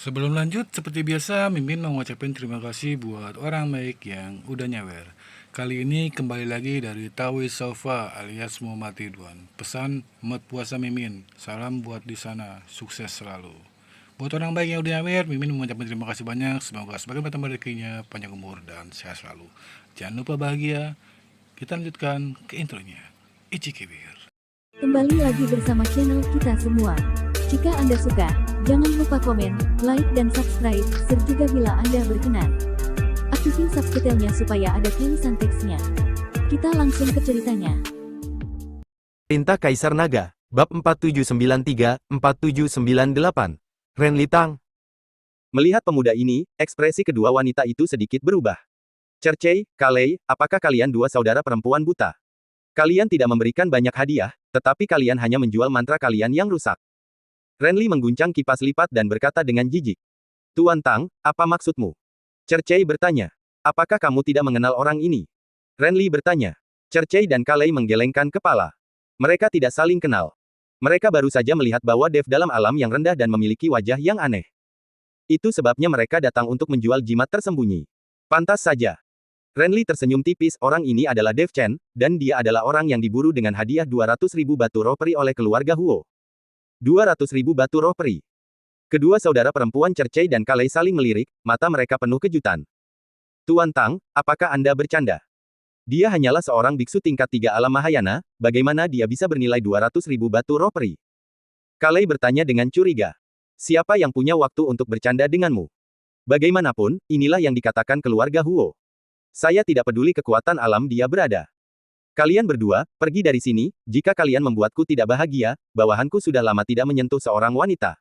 Sebelum lanjut, seperti biasa, Mimin mau ngucapin terima kasih buat orang baik yang udah nyawer. Kali ini kembali lagi dari Tawi Sofa alias Muhammad Ridwan. Pesan mod puasa Mimin, salam buat di sana, sukses selalu. Buat orang baik yang udah nyawer, Mimin mengucapkan terima kasih banyak. Semoga semakin bertambah rezekinya, panjang umur, dan sehat selalu. Jangan lupa bahagia. Kita lanjutkan ke intronya. Ichi Kibir. Kembali lagi bersama channel kita semua. Jika Anda suka, jangan lupa komen, like, dan subscribe, serta bila Anda berkenan. Aktifin subscribe-nya supaya ada tulisan teksnya. Kita langsung ke ceritanya. Perintah Kaisar Naga, Bab 4793-4798. Renli Tang. Melihat pemuda ini, ekspresi kedua wanita itu sedikit berubah. Cercei, Kalei, apakah kalian dua saudara perempuan buta? Kalian tidak memberikan banyak hadiah, tetapi kalian hanya menjual mantra kalian yang rusak. Renli mengguncang kipas lipat dan berkata dengan jijik. Tuan Tang, apa maksudmu? Cercei bertanya. Apakah kamu tidak mengenal orang ini? Renli bertanya. Cercei dan Kalei menggelengkan kepala. Mereka tidak saling kenal. Mereka baru saja melihat bahwa Dev dalam alam yang rendah dan memiliki wajah yang aneh. Itu sebabnya mereka datang untuk menjual jimat tersembunyi. Pantas saja. Renli tersenyum tipis, orang ini adalah Dev Chen, dan dia adalah orang yang diburu dengan hadiah 200.000 batu roh peri oleh keluarga Huo. 200.000 batu roh peri. Kedua saudara perempuan Cercei dan Kalei saling melirik, mata mereka penuh kejutan. Tuan Tang, apakah Anda bercanda? Dia hanyalah seorang biksu tingkat 3 alam Mahayana, bagaimana dia bisa bernilai 200.000 batu roh peri? Kalei bertanya dengan curiga. Siapa yang punya waktu untuk bercanda denganmu? Bagaimanapun, inilah yang dikatakan keluarga Huo. Saya tidak peduli kekuatan alam dia berada. Kalian berdua, pergi dari sini, jika kalian membuatku tidak bahagia, bawahanku sudah lama tidak menyentuh seorang wanita.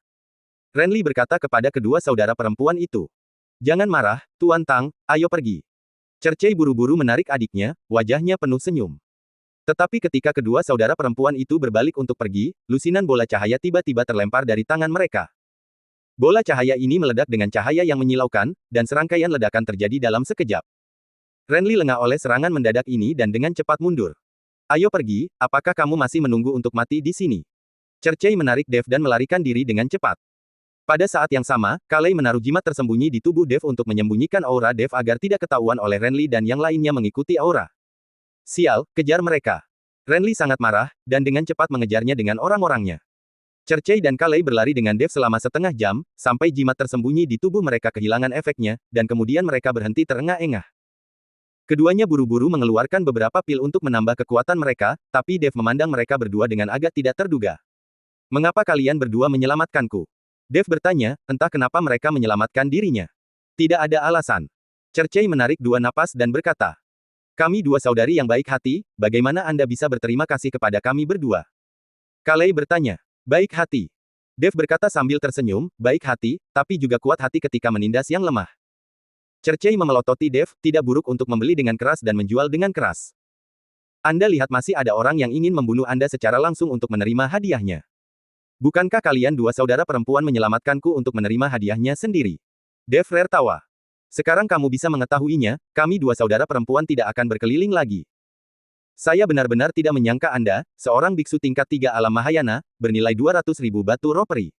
Renli berkata kepada kedua saudara perempuan itu. Jangan marah, Tuan Tang, ayo pergi. Cercei buru-buru menarik adiknya, wajahnya penuh senyum. Tetapi ketika kedua saudara perempuan itu berbalik untuk pergi, lusinan bola cahaya tiba-tiba terlempar dari tangan mereka. Bola cahaya ini meledak dengan cahaya yang menyilaukan, dan serangkaian ledakan terjadi dalam sekejap. Renli lengah oleh serangan mendadak ini dan dengan cepat mundur. Ayo pergi, apakah kamu masih menunggu untuk mati di sini? Cercei menarik Dev dan melarikan diri dengan cepat. Pada saat yang sama, Kalei menaruh jimat tersembunyi di tubuh Dev untuk menyembunyikan aura Dev agar tidak ketahuan oleh Renli dan yang lainnya mengikuti aura. Sial, kejar mereka. Renli sangat marah, dan dengan cepat mengejarnya dengan orang-orangnya. Cercei dan Kalei berlari dengan Dev selama setengah jam, sampai jimat tersembunyi di tubuh mereka kehilangan efeknya, dan kemudian mereka berhenti terengah-engah. Keduanya buru-buru mengeluarkan beberapa pil untuk menambah kekuatan mereka, tapi Dev memandang mereka berdua dengan agak tidak terduga. Mengapa kalian berdua menyelamatkanku? Dev bertanya, entah kenapa mereka menyelamatkan dirinya. Tidak ada alasan. Cercei menarik dua napas dan berkata. Kami dua saudari yang baik hati, bagaimana Anda bisa berterima kasih kepada kami berdua? Kalei bertanya. Baik hati. Dev berkata sambil tersenyum, baik hati, tapi juga kuat hati ketika menindas yang lemah. Cercei memelototi Dev, tidak buruk untuk membeli dengan keras dan menjual dengan keras. Anda lihat masih ada orang yang ingin membunuh Anda secara langsung untuk menerima hadiahnya. Bukankah kalian dua saudara perempuan menyelamatkanku untuk menerima hadiahnya sendiri? Dev tertawa. Sekarang kamu bisa mengetahuinya, kami dua saudara perempuan tidak akan berkeliling lagi. Saya benar-benar tidak menyangka Anda, seorang biksu tingkat 3 alam Mahayana, bernilai 200.000 batu roh peri.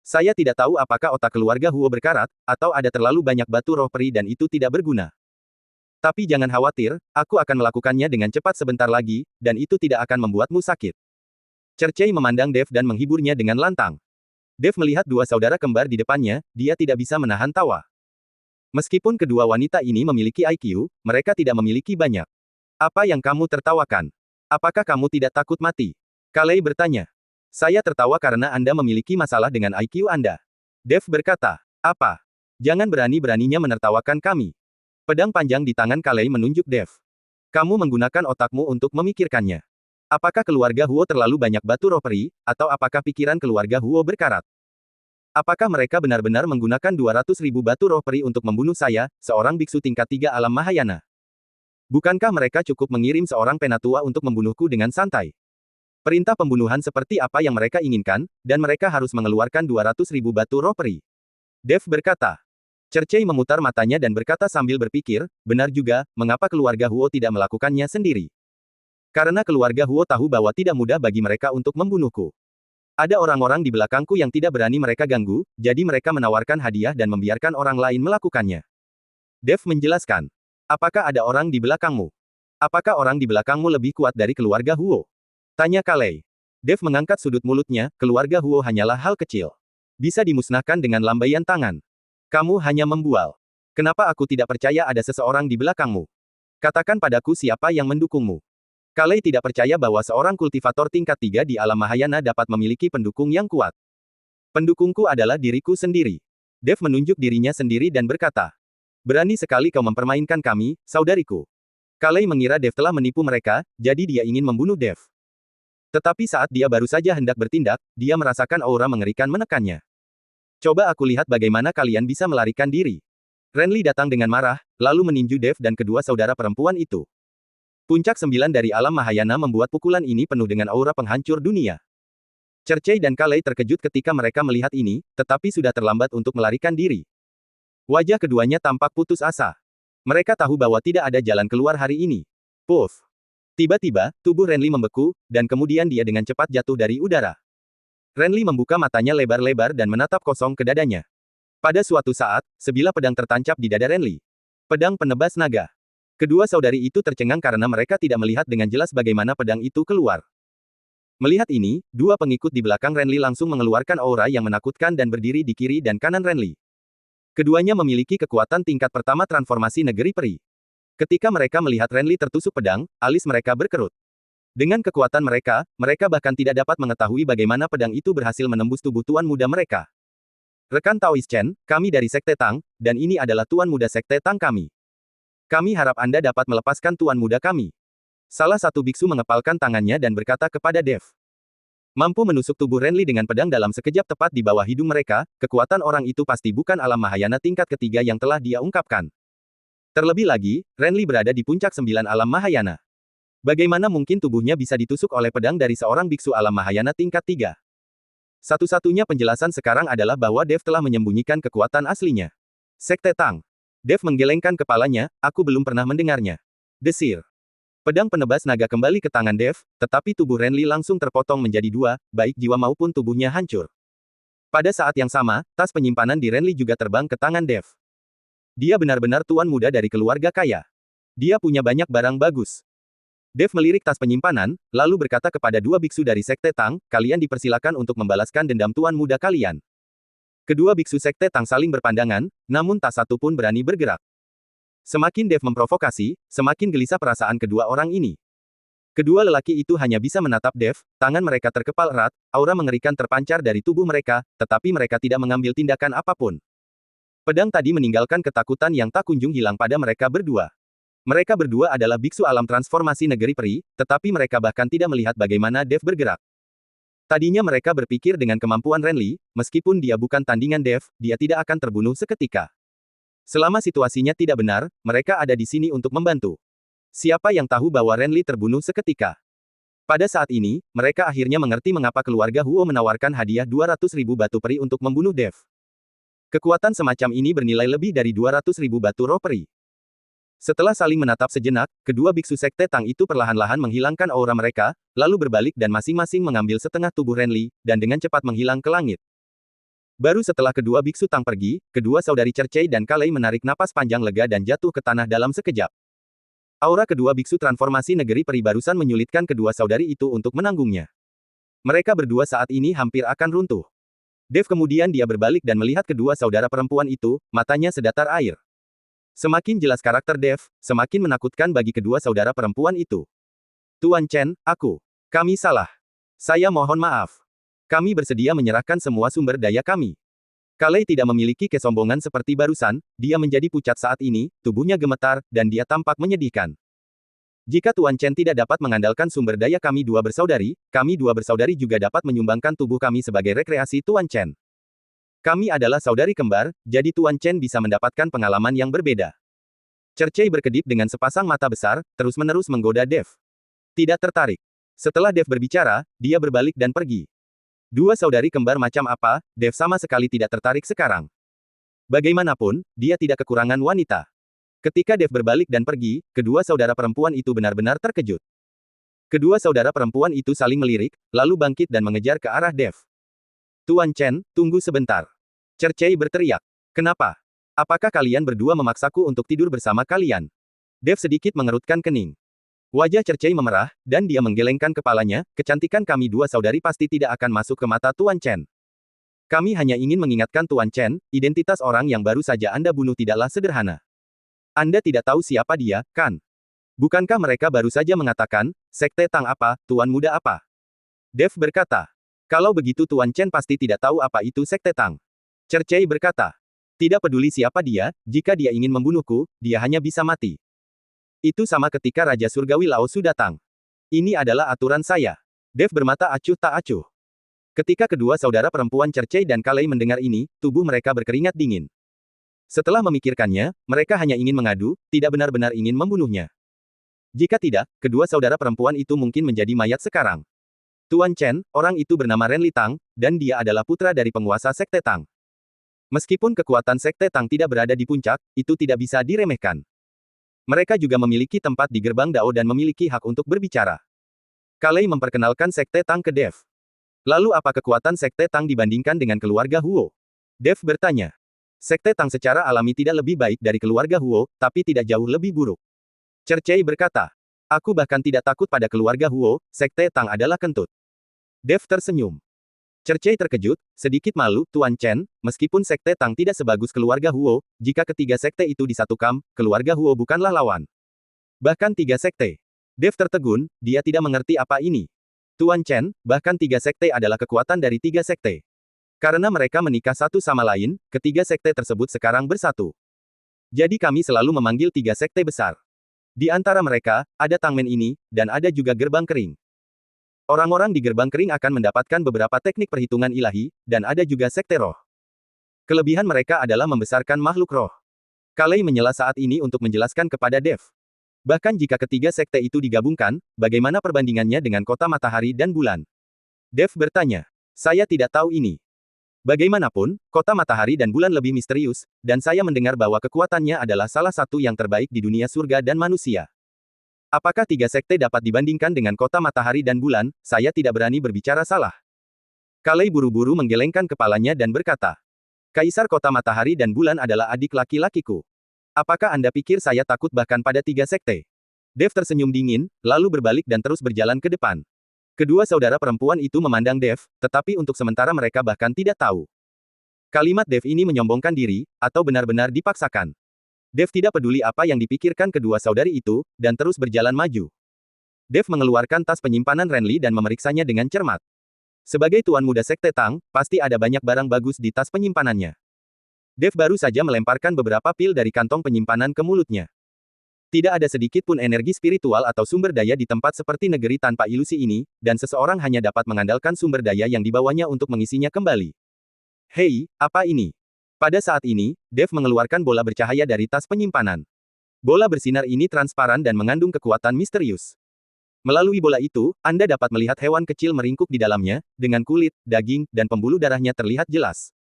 Saya tidak tahu apakah otak keluarga Huo berkarat, atau ada terlalu banyak batu roh peri dan itu tidak berguna. Tapi jangan khawatir, aku akan melakukannya dengan cepat sebentar lagi, dan itu tidak akan membuatmu sakit. Cercei memandang Dev dan menghiburnya dengan lantang. Dev melihat dua saudara kembar di depannya, dia tidak bisa menahan tawa. Meskipun kedua wanita ini memiliki IQ, mereka tidak memiliki banyak. Apa yang kamu tertawakan? Apakah kamu tidak takut mati? Kalei bertanya. Saya tertawa karena Anda memiliki masalah dengan IQ Anda. Dev berkata, apa? Jangan berani-beraninya menertawakan kami. Pedang panjang di tangan Kalei menunjuk Dev. Kamu menggunakan otakmu untuk memikirkannya. Apakah keluarga Huo terlalu banyak batu roh peri, atau apakah pikiran keluarga Huo berkarat? Apakah mereka benar-benar menggunakan 200.000 batu roh peri untuk membunuh saya, seorang biksu tingkat 3 alam Mahayana? Bukankah mereka cukup mengirim seorang penatua untuk membunuhku dengan santai? Perintah pembunuhan seperti apa yang mereka inginkan, dan mereka harus mengeluarkan 200.000 batu roh peri. Dev berkata. Cercei memutar matanya dan berkata sambil berpikir, benar juga, mengapa keluarga Huo tidak melakukannya sendiri? Karena keluarga Huo tahu bahwa tidak mudah bagi mereka untuk membunuhku. Ada orang-orang di belakangku yang tidak berani mereka ganggu, jadi mereka menawarkan hadiah dan membiarkan orang lain melakukannya. Dev menjelaskan. Apakah ada orang di belakangmu? Apakah orang di belakangmu lebih kuat dari keluarga Huo? Tanya Kalei. Dev mengangkat sudut mulutnya, keluarga Huo hanyalah hal kecil. Bisa dimusnahkan dengan lambaian tangan. Kamu hanya membual. Kenapa aku tidak percaya ada seseorang di belakangmu? Katakan padaku siapa yang mendukungmu. Kalei tidak percaya bahwa seorang kultivator tingkat 3 di alam Mahayana dapat memiliki pendukung yang kuat. Pendukungku adalah diriku sendiri. Dev menunjuk dirinya sendiri dan berkata. Berani sekali kau mempermainkan kami, saudariku. Kalei mengira Dev telah menipu mereka, jadi dia ingin membunuh Dev. Tetapi saat dia baru saja hendak bertindak, dia merasakan aura mengerikan menekannya. Coba aku lihat bagaimana kalian bisa melarikan diri. Renly datang dengan marah, lalu meninju Dev dan kedua saudara perempuan itu. Puncak 9 dari alam Mahayana membuat pukulan ini penuh dengan aura penghancur dunia. Cercei dan Kalei terkejut ketika mereka melihat ini, tetapi sudah terlambat untuk melarikan diri. Wajah keduanya tampak putus asa. Mereka tahu bahwa tidak ada jalan keluar hari ini. Puff! Tiba-tiba, tubuh Renly membeku, dan kemudian dia dengan cepat jatuh dari udara. Renly membuka matanya lebar-lebar dan menatap kosong ke dadanya. Pada suatu saat, sebilah pedang tertancap di dada Renly. Pedang penebas naga. Kedua saudari itu tercengang karena mereka tidak melihat dengan jelas bagaimana pedang itu keluar. Melihat ini, dua pengikut di belakang Renly langsung mengeluarkan aura yang menakutkan dan berdiri di kiri dan kanan Renly. Keduanya memiliki kekuatan tingkat pertama transformasi negeri peri. Ketika mereka melihat Renly tertusuk pedang, alis mereka berkerut. Dengan kekuatan mereka, mereka bahkan tidak dapat mengetahui bagaimana pedang itu berhasil menembus tubuh tuan muda mereka. Rekan Taoist Chen, kami dari Sekte Tang, dan ini adalah tuan muda Sekte Tang kami. Kami harap Anda dapat melepaskan tuan muda kami. Salah satu biksu mengepalkan tangannya dan berkata kepada Dev. Mampu menusuk tubuh Renly dengan pedang dalam sekejap tepat di bawah hidung mereka, kekuatan orang itu pasti bukan alam Mahayana tingkat ketiga yang telah dia ungkapkan. Terlebih lagi, Renly berada di puncak 9 alam Mahayana. Bagaimana mungkin tubuhnya bisa ditusuk oleh pedang dari seorang biksu alam Mahayana tingkat 3? Satu-satunya penjelasan sekarang adalah bahwa Dev telah menyembunyikan kekuatan aslinya. Sekte Tang. Dev menggelengkan kepalanya, aku belum pernah mendengarnya. Desir. Pedang penebas naga kembali ke tangan Dev, tetapi tubuh Renly langsung terpotong menjadi dua, baik jiwa maupun tubuhnya hancur. Pada saat yang sama, tas penyimpanan di Renly juga terbang ke tangan Dev. Dia benar-benar tuan muda dari keluarga kaya. Dia punya banyak barang bagus. Dev melirik tas penyimpanan, lalu berkata kepada dua biksu dari Sekte Tang, kalian dipersilakan untuk membalaskan dendam tuan muda kalian. Kedua biksu Sekte Tang saling berpandangan, namun tak satu pun berani bergerak. Semakin Dev memprovokasi, semakin gelisah perasaan kedua orang ini. Kedua lelaki itu hanya bisa menatap Dev, tangan mereka terkepal erat, aura mengerikan terpancar dari tubuh mereka, tetapi mereka tidak mengambil tindakan apapun. Pedang tadi meninggalkan ketakutan yang tak kunjung hilang pada mereka berdua. Mereka berdua adalah biksu alam transformasi negeri peri, tetapi mereka bahkan tidak melihat bagaimana Dev bergerak. Tadinya mereka berpikir dengan kemampuan Renly, meskipun dia bukan tandingan Dev, dia tidak akan terbunuh seketika. Selama situasinya tidak benar, mereka ada di sini untuk membantu. Siapa yang tahu bahwa Renly terbunuh seketika? Pada saat ini, mereka akhirnya mengerti mengapa keluarga Huo menawarkan hadiah 200.000 batu peri untuk membunuh Dev. Kekuatan semacam ini bernilai lebih dari 200.000 batu roh peri. Setelah saling menatap sejenak, kedua biksu Sekte Tang itu perlahan-lahan menghilangkan aura mereka, lalu berbalik dan masing-masing mengambil setengah tubuh Renly, dan dengan cepat menghilang ke langit. Baru setelah kedua biksu Tang pergi, kedua saudari Cercei dan Kalei menarik napas panjang lega dan jatuh ke tanah dalam sekejap. Aura kedua biksu transformasi negeri peri barusan menyulitkan kedua saudari itu untuk menanggungnya. Mereka berdua saat ini hampir akan runtuh. Dev kemudian dia berbalik dan melihat kedua saudara perempuan itu, matanya sedatar air. Semakin jelas karakter Dev, semakin menakutkan bagi kedua saudara perempuan itu. Tuan Chen, kami salah. Saya mohon maaf. Kami bersedia menyerahkan semua sumber daya kami. Kalei tidak memiliki kesombongan seperti barusan, dia menjadi pucat saat ini, tubuhnya gemetar, dan dia tampak menyedihkan. Jika Tuan Chen tidak dapat mengandalkan sumber daya kami dua bersaudari juga dapat menyumbangkan tubuh kami sebagai rekreasi Tuan Chen. Kami adalah saudari kembar, jadi Tuan Chen bisa mendapatkan pengalaman yang berbeda. Cercei berkedip dengan sepasang mata besar, terus-menerus menggoda Dev. Tidak tertarik. Setelah Dev berbicara, dia berbalik dan pergi. Dua saudari kembar macam apa, Dev sama sekali tidak tertarik sekarang. Bagaimanapun, dia tidak kekurangan wanita. Ketika Dev berbalik dan pergi, kedua saudara perempuan itu benar-benar terkejut. Kedua saudara perempuan itu saling melirik, lalu bangkit dan mengejar ke arah Dev. Tuan Chen, tunggu sebentar. Cercei berteriak. Kenapa? Apakah kalian berdua memaksaku untuk tidur bersama kalian? Dev sedikit mengerutkan kening. Wajah Cercei memerah, dan dia menggelengkan kepalanya, kecantikan kami dua saudari pasti tidak akan masuk ke mata Tuan Chen. Kami hanya ingin mengingatkan Tuan Chen, identitas orang yang baru saja Anda bunuh tidaklah sederhana. Anda tidak tahu siapa dia, kan? Bukankah mereka baru saja mengatakan, Sekte Tang apa, Tuan Muda apa? Dev berkata. Kalau begitu Tuan Chen pasti tidak tahu apa itu Sekte Tang. Cercei berkata. Tidak peduli siapa dia, jika dia ingin membunuhku, dia hanya bisa mati. Itu sama ketika Raja Surgawi Lao Su datang. Ini adalah aturan saya. Dev bermata acuh tak acuh. Ketika kedua saudara perempuan Cercei dan Kalei mendengar ini, tubuh mereka berkeringat dingin. Setelah memikirkannya, mereka hanya ingin mengadu, tidak benar-benar ingin membunuhnya. Jika tidak, kedua saudara perempuan itu mungkin menjadi mayat sekarang. Tuan Chen, orang itu bernama Ren Litang, dan dia adalah putra dari penguasa Sekte Tang. Meskipun kekuatan Sekte Tang tidak berada di puncak, itu tidak bisa diremehkan. Mereka juga memiliki tempat di gerbang Dao dan memiliki hak untuk berbicara. Kalei memperkenalkan Sekte Tang ke Dev. Lalu apa kekuatan Sekte Tang dibandingkan dengan keluarga Huo? Dev bertanya. Sekte Tang secara alami tidak lebih baik dari keluarga Huo, tapi tidak jauh lebih buruk. Cercei berkata, aku bahkan tidak takut pada keluarga Huo, Sekte Tang adalah kentut. Dev tersenyum. Cercei terkejut, sedikit malu, Tuan Chen, meskipun Sekte Tang tidak sebagus keluarga Huo, jika ketiga sekte itu disatukan, keluarga Huo bukanlah lawan. Bahkan tiga sekte. Dev tertegun, dia tidak mengerti apa ini. Tuan Chen, bahkan tiga sekte adalah kekuatan dari tiga sekte. Karena mereka menikah satu sama lain, ketiga sekte tersebut sekarang bersatu. Jadi kami selalu memanggil tiga sekte besar. Di antara mereka, ada Tangmen ini, dan ada juga gerbang kering. Orang-orang di gerbang kering akan mendapatkan beberapa teknik perhitungan ilahi, dan ada juga sekte roh. Kelebihan mereka adalah membesarkan makhluk roh. Kalei menyela saat ini untuk menjelaskan kepada Dev. Bahkan jika ketiga sekte itu digabungkan, bagaimana perbandingannya dengan kota matahari dan bulan? Dev bertanya. Saya tidak tahu ini. Bagaimanapun, kota matahari dan bulan lebih misterius, dan saya mendengar bahwa kekuatannya adalah salah satu yang terbaik di dunia surga dan manusia. Apakah tiga sekte dapat dibandingkan dengan kota matahari dan bulan? Saya tidak berani berbicara salah. Kalei buru-buru menggelengkan kepalanya dan berkata, Kaisar kota matahari dan bulan adalah adik laki-lakiku. Apakah Anda pikir saya takut bahkan pada tiga sekte? Dev tersenyum dingin, lalu berbalik dan terus berjalan ke depan. Kedua saudara perempuan itu memandang Dev, tetapi untuk sementara mereka bahkan tidak tahu. Kalimat Dev ini menyombongkan diri, atau benar-benar dipaksakan. Dev tidak peduli apa yang dipikirkan kedua saudari itu, dan terus berjalan maju. Dev mengeluarkan tas penyimpanan Renli dan memeriksanya dengan cermat. Sebagai tuan muda Sekte Tang, pasti ada banyak barang bagus di tas penyimpanannya. Dev baru saja melemparkan beberapa pil dari kantong penyimpanan ke mulutnya. Tidak ada sedikit pun energi spiritual atau sumber daya di tempat seperti negeri tanpa ilusi ini, dan seseorang hanya dapat mengandalkan sumber daya yang dibawanya untuk mengisinya kembali. Hei, apa ini? Pada saat ini, Dev mengeluarkan bola bercahaya dari tas penyimpanan. Bola bersinar ini transparan dan mengandung kekuatan misterius. Melalui bola itu, Anda dapat melihat hewan kecil meringkuk di dalamnya, dengan kulit, daging, dan pembuluh darahnya terlihat jelas.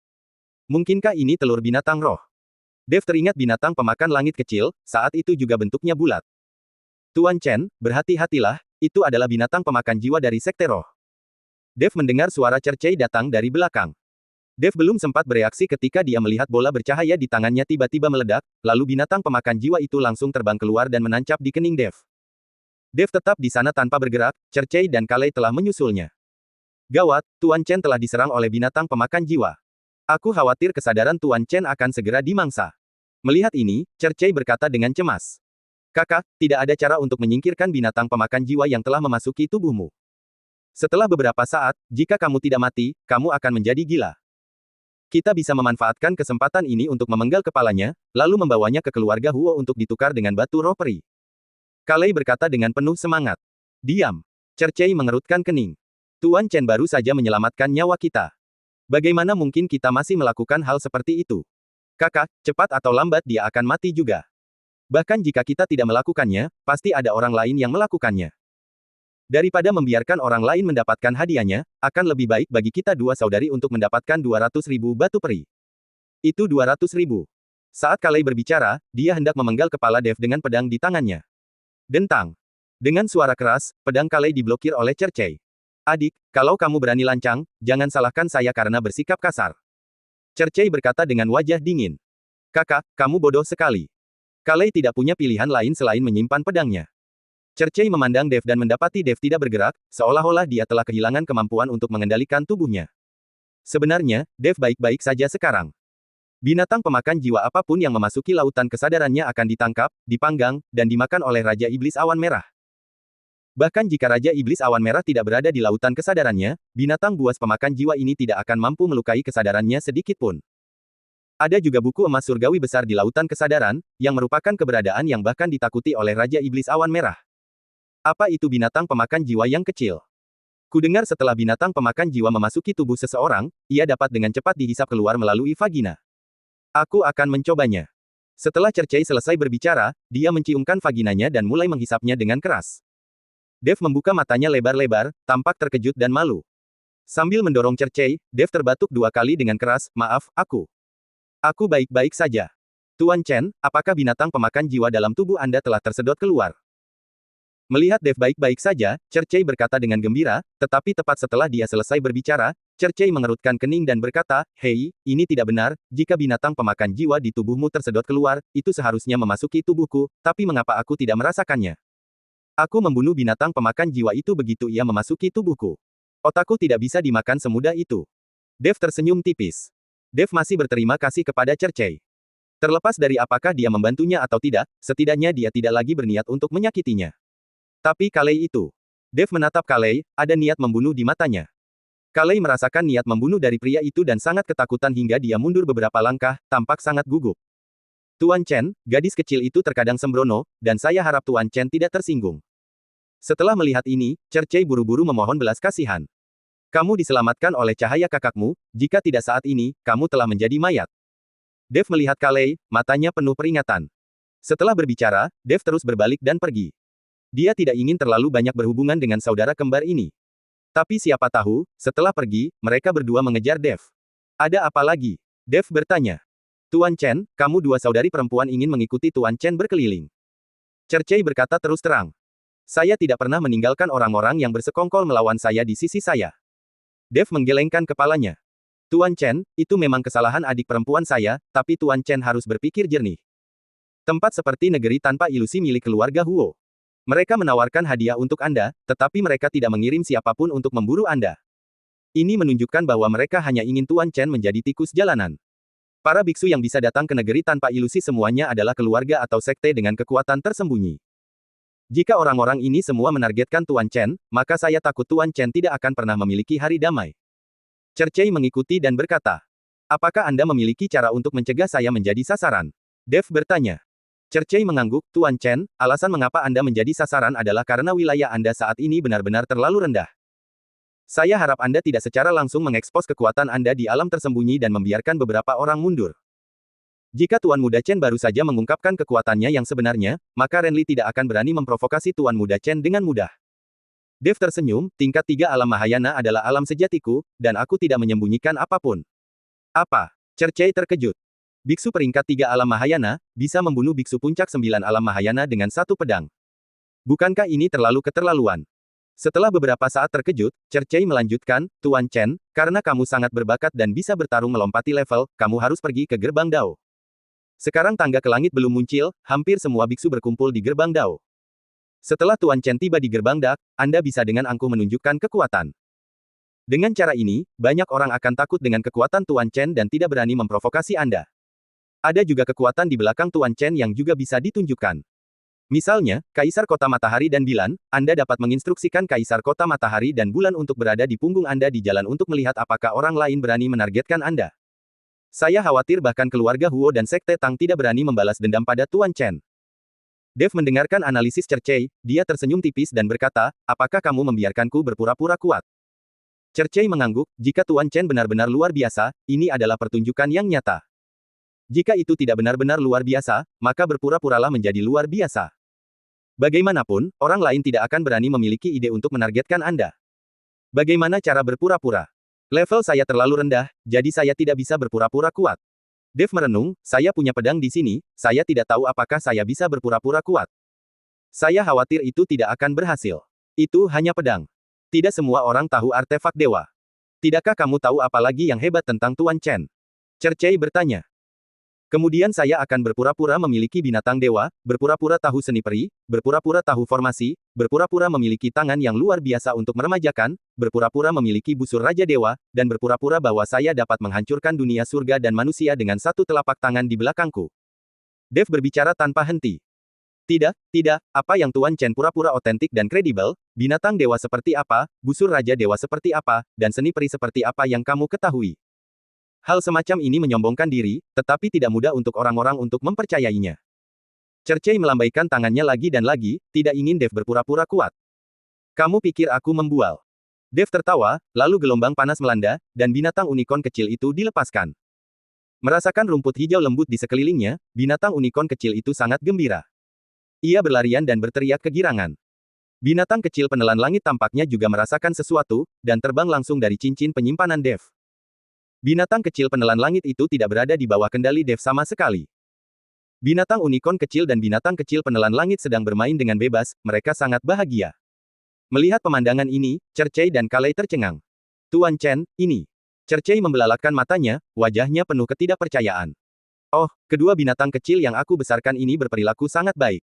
Mungkinkah ini telur binatang roh? Dev teringat binatang pemakan langit kecil, saat itu juga bentuknya bulat. Tuan Chen, berhati-hatilah, itu adalah binatang pemakan jiwa dari Sekte Roh. Dev mendengar suara Cercei datang dari belakang. Dev belum sempat bereaksi ketika dia melihat bola bercahaya di tangannya tiba-tiba meledak, lalu binatang pemakan jiwa itu langsung terbang keluar dan menancap di kening Dev. Dev tetap di sana tanpa bergerak, Cercei dan Kalei telah menyusulnya. Gawat, Tuan Chen telah diserang oleh binatang pemakan jiwa. Aku khawatir kesadaran Tuan Chen akan segera dimangsa. Melihat ini, Cercei berkata dengan cemas. Kakak, tidak ada cara untuk menyingkirkan binatang pemakan jiwa yang telah memasuki tubuhmu. Setelah beberapa saat, jika kamu tidak mati, kamu akan menjadi gila. Kita bisa memanfaatkan kesempatan ini untuk memenggal kepalanya, lalu membawanya ke keluarga Huo untuk ditukar dengan batu roh peri. Kalei berkata dengan penuh semangat. Diam. Cercei mengerutkan kening. Tuan Chen baru saja menyelamatkan nyawa kita. Bagaimana mungkin kita masih melakukan hal seperti itu? Kakak, cepat atau lambat dia akan mati juga. Bahkan jika kita tidak melakukannya, pasti ada orang lain yang melakukannya. Daripada membiarkan orang lain mendapatkan hadiahnya, akan lebih baik bagi kita dua saudari untuk mendapatkan 200.000 batu peri. Itu 200.000. Saat Kalei berbicara, dia hendak memenggal kepala Dev dengan pedang di tangannya. Dentang. Dengan suara keras, pedang Kalei diblokir oleh Cercei. Adik, kalau kamu berani lancang, jangan salahkan saya karena bersikap kasar. Cercei berkata dengan wajah dingin. Kakak, kamu bodoh sekali. Kalei tidak punya pilihan lain selain menyimpan pedangnya. Cercei memandang Dev dan mendapati Dev tidak bergerak, seolah-olah dia telah kehilangan kemampuan untuk mengendalikan tubuhnya. Sebenarnya, Dev baik-baik saja sekarang. Binatang pemakan jiwa apapun yang memasuki lautan kesadarannya akan ditangkap, dipanggang, dan dimakan oleh Raja Iblis Awan Merah. Bahkan jika Raja Iblis Awan Merah tidak berada di lautan kesadarannya, binatang buas pemakan jiwa ini tidak akan mampu melukai kesadarannya sedikit pun. Ada juga buku emas surgawi besar di lautan kesadaran, yang merupakan keberadaan yang bahkan ditakuti oleh Raja Iblis Awan Merah. Apa itu binatang pemakan jiwa yang kecil? Kudengar setelah binatang pemakan jiwa memasuki tubuh seseorang, ia dapat dengan cepat dihisap keluar melalui vagina. Aku akan mencobanya. Setelah Cercei selesai berbicara, dia menciumkan vaginanya dan mulai menghisapnya dengan keras. Dev membuka matanya lebar-lebar, tampak terkejut dan malu. Sambil mendorong Cercei, Dev terbatuk 2 kali dengan keras, maaf, aku baik-baik saja. Tuan Chen, apakah binatang pemakan jiwa dalam tubuh Anda telah tersedot keluar? Melihat Dev baik-baik saja, Cercei berkata dengan gembira, tetapi tepat setelah dia selesai berbicara, Cercei mengerutkan kening dan berkata, hei, ini tidak benar, jika binatang pemakan jiwa di tubuhmu tersedot keluar, itu seharusnya memasuki tubuhku, tapi mengapa aku tidak merasakannya? Aku membunuh binatang pemakan jiwa itu begitu ia memasuki tubuhku. Otakku tidak bisa dimakan semudah itu. Dev tersenyum tipis. Dev masih berterima kasih kepada Cercei. Terlepas dari apakah dia membantunya atau tidak, setidaknya dia tidak lagi berniat untuk menyakitinya. Tapi Kalei itu. Dev menatap Kalei, ada niat membunuh di matanya. Kalei merasakan niat membunuh dari pria itu dan sangat ketakutan hingga dia mundur beberapa langkah, tampak sangat gugup. Tuan Chen, gadis kecil itu terkadang sembrono, dan saya harap Tuan Chen tidak tersinggung. Setelah melihat ini, Cercei buru-buru memohon belas kasihan. Kamu diselamatkan oleh cahaya kakakmu, jika tidak saat ini, kamu telah menjadi mayat. Dev melihat Kalei, matanya penuh peringatan. Setelah berbicara, Dev terus berbalik dan pergi. Dia tidak ingin terlalu banyak berhubungan dengan saudara kembar ini. Tapi siapa tahu, setelah pergi, mereka berdua mengejar Dev. Ada apa lagi? Dev bertanya. Tuan Chen, kamu 2 saudari perempuan ingin mengikuti Tuan Chen berkeliling. Cercei berkata terus terang. Saya tidak pernah meninggalkan orang-orang yang bersekongkol melawan saya di sisi saya. Dev menggelengkan kepalanya. Tuan Chen, itu memang kesalahan adik perempuan saya, tapi Tuan Chen harus berpikir jernih. Tempat seperti negeri tanpa ilusi milik keluarga Huo. Mereka menawarkan hadiah untuk Anda, tetapi mereka tidak mengirim siapapun untuk memburu Anda. Ini menunjukkan bahwa mereka hanya ingin Tuan Chen menjadi tikus jalanan. Para biksu yang bisa datang ke negeri tanpa ilusi semuanya adalah keluarga atau sekte dengan kekuatan tersembunyi. Jika orang-orang ini semua menargetkan Tuan Chen, maka saya takut Tuan Chen tidak akan pernah memiliki hari damai. Cercei mengikuti dan berkata, apakah Anda memiliki cara untuk mencegah saya menjadi sasaran? Dev bertanya. Cercei mengangguk, Tuan Chen, alasan mengapa Anda menjadi sasaran adalah karena wilayah Anda saat ini benar-benar terlalu rendah. Saya harap Anda tidak secara langsung mengekspos kekuatan Anda di alam tersembunyi dan membiarkan beberapa orang mundur. Jika Tuan Muda Chen baru saja mengungkapkan kekuatannya yang sebenarnya, maka Renli tidak akan berani memprovokasi Tuan Muda Chen dengan mudah. Dev tersenyum, tingkat 3 alam Mahayana adalah alam sejatiku, dan aku tidak menyembunyikan apapun. Apa? Cercei terkejut. Biksu peringkat 3 alam Mahayana, bisa membunuh biksu puncak 9 alam Mahayana dengan 1 pedang. Bukankah ini terlalu keterlaluan? Setelah beberapa saat terkejut, Cercei melanjutkan, Tuan Chen, karena kamu sangat berbakat dan bisa bertarung melompati level, kamu harus pergi ke gerbang Dao. Sekarang tangga ke langit belum muncul, hampir semua biksu berkumpul di gerbang Dao. Setelah Tuan Chen tiba di gerbang Dak, Anda bisa dengan angkuh menunjukkan kekuatan. Dengan cara ini, banyak orang akan takut dengan kekuatan Tuan Chen dan tidak berani memprovokasi Anda. Ada juga kekuatan di belakang Tuan Chen yang juga bisa ditunjukkan. Misalnya, Kaisar Kota Matahari dan Bulan, Anda dapat menginstruksikan Kaisar Kota Matahari dan Bulan untuk berada di punggung Anda di jalan untuk melihat apakah orang lain berani menargetkan Anda. Saya khawatir bahkan keluarga Huo dan Sekte Tang tidak berani membalas dendam pada Tuan Chen. Dev mendengarkan analisis Cercei, dia tersenyum tipis dan berkata, apakah kamu membiarkanku berpura-pura kuat? Cercei mengangguk, jika Tuan Chen benar-benar luar biasa, ini adalah pertunjukan yang nyata. Jika itu tidak benar-benar luar biasa, maka berpura-puralah menjadi luar biasa. Bagaimanapun, orang lain tidak akan berani memiliki ide untuk menargetkan Anda. Bagaimana cara berpura-pura? Level saya terlalu rendah, jadi saya tidak bisa berpura-pura kuat. Dev merenung, saya punya pedang di sini, saya tidak tahu apakah saya bisa berpura-pura kuat. Saya khawatir itu tidak akan berhasil. Itu hanya pedang. Tidak semua orang tahu artefak dewa. Tidakkah kamu tahu apa lagi yang hebat tentang Tuan Chen? Cercei bertanya. Kemudian saya akan berpura-pura memiliki binatang dewa, berpura-pura tahu seni peri, berpura-pura tahu formasi, berpura-pura memiliki tangan yang luar biasa untuk meremajakan, berpura-pura memiliki busur Raja Dewa, dan berpura-pura bahwa saya dapat menghancurkan dunia surga dan manusia dengan satu telapak tangan di belakangku. Dev berbicara tanpa henti. Tidak, tidak, apa yang Tuan Chen pura-pura otentik dan kredibel, binatang dewa seperti apa, busur Raja Dewa seperti apa, dan seni peri seperti apa yang kamu ketahui. Hal semacam ini menyombongkan diri, tetapi tidak mudah untuk orang-orang untuk mempercayainya. Cercei melambaikan tangannya lagi dan lagi, tidak ingin Dev berpura-pura kuat. Kamu pikir aku membual? Dev tertawa, lalu gelombang panas melanda, dan binatang unicorn kecil itu dilepaskan. Merasakan rumput hijau lembut di sekelilingnya, binatang unicorn kecil itu sangat gembira. Ia berlarian dan berteriak kegirangan. Binatang kecil penelan langit tampaknya juga merasakan sesuatu, dan terbang langsung dari cincin penyimpanan Dev. Binatang kecil penelan langit itu tidak berada di bawah kendali Dev sama sekali. Binatang unicorn kecil dan binatang kecil penelan langit sedang bermain dengan bebas, mereka sangat bahagia. Melihat pemandangan ini, Cercei dan Kalei tercengang. Tuan Chen, ini. Cercei membelalakkan matanya, wajahnya penuh ketidakpercayaan. Oh, kedua binatang kecil yang aku besarkan ini berperilaku sangat baik.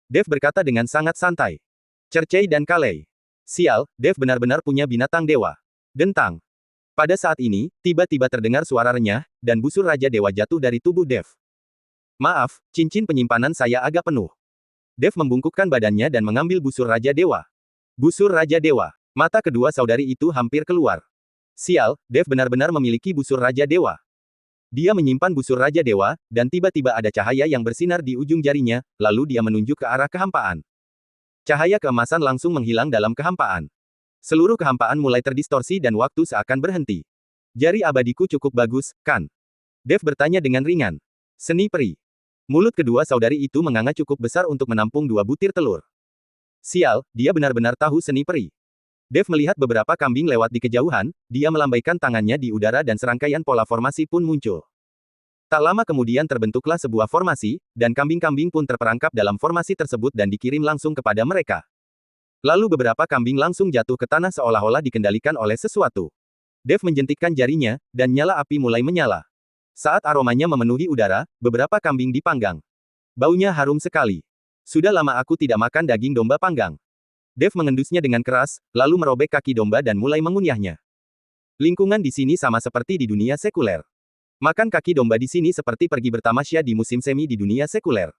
Dev berkata dengan sangat santai. Cercei dan Kalei. Sial, Dev benar-benar punya binatang dewa. Dentang. Pada saat ini, tiba-tiba terdengar suara renyah, dan busur Raja Dewa jatuh dari tubuh Dev. Maaf, cincin penyimpanan saya agak penuh. Dev membungkukkan badannya dan mengambil busur Raja Dewa. Busur Raja Dewa. Mata kedua saudari itu hampir keluar. Sial, Dev benar-benar memiliki busur Raja Dewa. Dia menyimpan busur Raja Dewa, dan tiba-tiba ada cahaya yang bersinar di ujung jarinya, lalu dia menunjuk ke arah kehampaan. Cahaya keemasan langsung menghilang dalam kehampaan. Seluruh kehampaan mulai terdistorsi dan waktu seakan berhenti. Jari abadiku cukup bagus, kan? Dev bertanya dengan ringan. Seni peri. Mulut kedua saudari itu menganga cukup besar untuk menampung 2 butir telur. Sial, dia benar-benar tahu seni peri. Dev melihat beberapa kambing lewat di kejauhan, dia melambaikan tangannya di udara dan serangkaian pola formasi pun muncul. Tak lama kemudian terbentuklah sebuah formasi, dan kambing-kambing pun terperangkap dalam formasi tersebut dan dikirim langsung kepada mereka. Lalu beberapa kambing langsung jatuh ke tanah seolah-olah dikendalikan oleh sesuatu. Dev menjentikkan jarinya, dan nyala api mulai menyala. Saat aromanya memenuhi udara, beberapa kambing dipanggang. Baunya harum sekali. Sudah lama aku tidak makan daging domba panggang. Dev mengendusnya dengan keras, lalu merobek kaki domba dan mulai mengunyahnya. Lingkungan di sini sama seperti di dunia sekuler. Makan kaki domba di sini seperti pergi bertamasya di musim semi di dunia sekuler.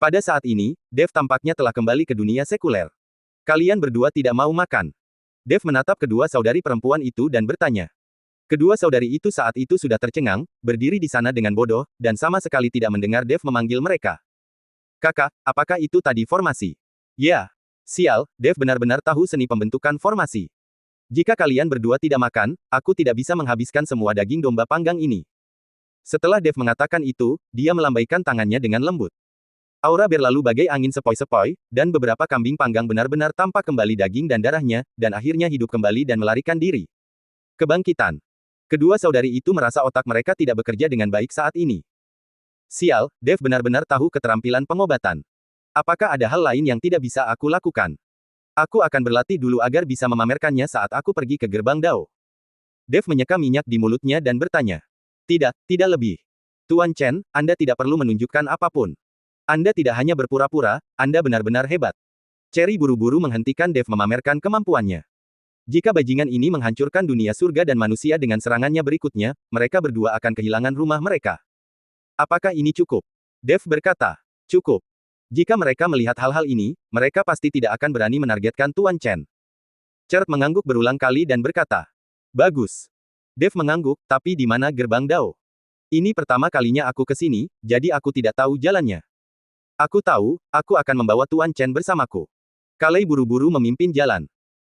Pada saat ini, Dev tampaknya telah kembali ke dunia sekuler. Kalian berdua tidak mau makan. Dev menatap kedua saudari perempuan itu dan bertanya. Kedua saudari itu saat itu sudah tercengang, berdiri di sana dengan bodoh, dan sama sekali tidak mendengar Dev memanggil mereka. Kakak, apakah itu tadi formasi? Ya. Sial, Dev benar-benar tahu seni pembentukan formasi. Jika kalian berdua tidak makan, aku tidak bisa menghabiskan semua daging domba panggang ini. Setelah Dev mengatakan itu, dia melambaikan tangannya dengan lembut. Aura berlalu bagai angin sepoi-sepoi, dan beberapa kambing panggang benar-benar tampak kembali daging dan darahnya, dan akhirnya hidup kembali dan melarikan diri. Kebangkitan. Kedua saudari itu merasa otak mereka tidak bekerja dengan baik saat ini. Sial, Dev benar-benar tahu keterampilan pengobatan. Apakah ada hal lain yang tidak bisa aku lakukan? Aku akan berlatih dulu agar bisa memamerkannya saat aku pergi ke gerbang Dao. Dev menyeka minyak di mulutnya dan bertanya. Tidak, tidak lebih. Tuan Chen, Anda tidak perlu menunjukkan apapun. Anda tidak hanya berpura-pura, Anda benar-benar hebat. Cherry buru-buru menghentikan Dev memamerkan kemampuannya. Jika bajingan ini menghancurkan dunia surga dan manusia dengan serangannya berikutnya, mereka berdua akan kehilangan rumah mereka. Apakah ini cukup? Dev berkata, cukup. Jika mereka melihat hal-hal ini, mereka pasti tidak akan berani menargetkan Tuan Chen. Chert mengangguk berulang kali dan berkata, bagus. Dev mengangguk, tapi di mana gerbang Dao? Ini pertama kalinya aku ke sini, jadi aku tidak tahu jalannya. Aku tahu, aku akan membawa Tuan Chen bersamaku. Kalei buru-buru memimpin jalan.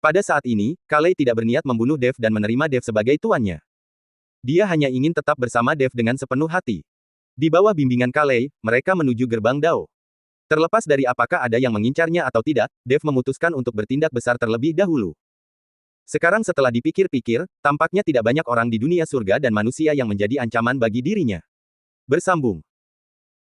Pada saat ini, Kalei tidak berniat membunuh Dev dan menerima Dev sebagai tuannya. Dia hanya ingin tetap bersama Dev dengan sepenuh hati. Di bawah bimbingan Kalei, mereka menuju gerbang Dao. Terlepas dari apakah ada yang mengincarnya atau tidak, Dev memutuskan untuk bertindak besar terlebih dahulu. Sekarang setelah dipikir-pikir, tampaknya tidak banyak orang di dunia surga dan manusia yang menjadi ancaman bagi dirinya. Bersambung.